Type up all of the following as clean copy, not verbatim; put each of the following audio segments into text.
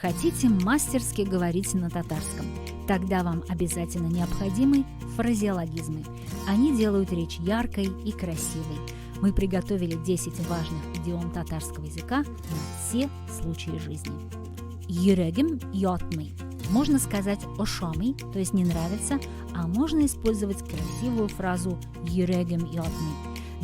Хотите мастерски говорить на татарском? Тогда вам обязательно необходимы фразеологизмы. Они делают речь яркой и красивой. Мы приготовили 10 важных идиом татарского языка на все случаи жизни. Йөрәгем ятмый. Можно сказать ошамый, то есть не нравится, а можно использовать красивую фразу йөрәгем ятмый.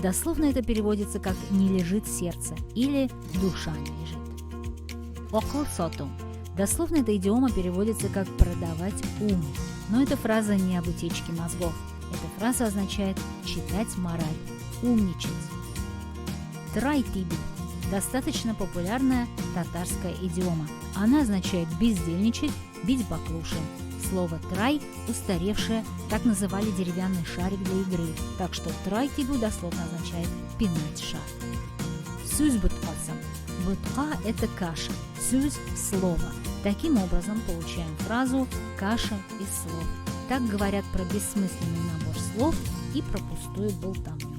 Дословно это переводится как «не лежит сердце» или «душа не лежит». Акыл сату. Дословно эта идиома переводится как «продавать ум». Но эта фраза не об утечке мозгов. Эта фраза означает «читать мораль», «умничать». Трайтиби. Достаточно популярная татарская идиома. Она означает «бездельничать», «бить баклуши». Слово «трай» устаревшее, так называли деревянный шарик для игры, так что «трайтибу» дословно означает «пинать шар». Сүз бутқасы. Бутқа – это каша, сүз – слово. Таким образом получаем фразу «каша из слов». Так говорят про бессмысленный набор слов и про пустую болтовню.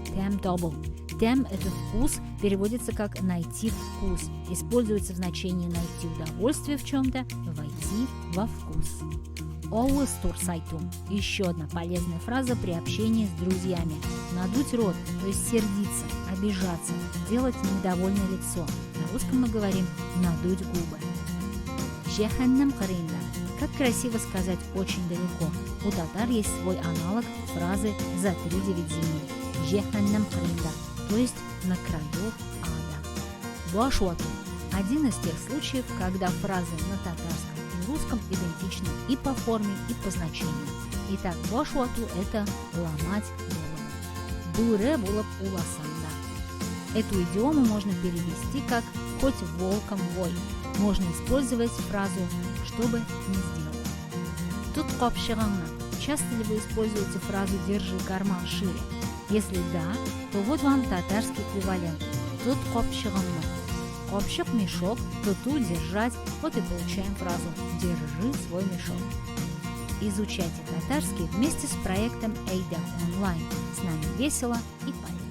Тем табл. Тем – это вкус, переводится как «найти вкус». Используется в значении «найти удовольствие в чем-то», «войти во вкус». Always турсайтум. Еще одна полезная фраза при общении с друзьями. Надуть рот, то есть сердиться, обижаться, делать недовольное лицо. На русском мы говорим «надуть губы». Жеханнам каринда. Как красиво сказать «очень далеко». У татар есть свой аналог фразы «за 3-9 земель». Жеханнам каринда, то есть «на краю ада». Башуату. Один из тех случаев, когда фразы на татарском и русском идентичны и по форме, и по значению. Итак, башуату – это ломать голову. Буре булап уласанда. Эту идиому можно перевести как «хоть волком вой». Можно использовать фразу «чтобы не сделать». Тут копшиганна. Часто ли вы используете фразу «держи карман шире»? Если да, то вот вам татарский эквивалент. Тут копшиганна. Копшик – мешок, туту – держать. Вот и получаем фразу «держи свой мешок». Изучайте татарский вместе с проектом Эйда онлайн. С нами весело и полезно.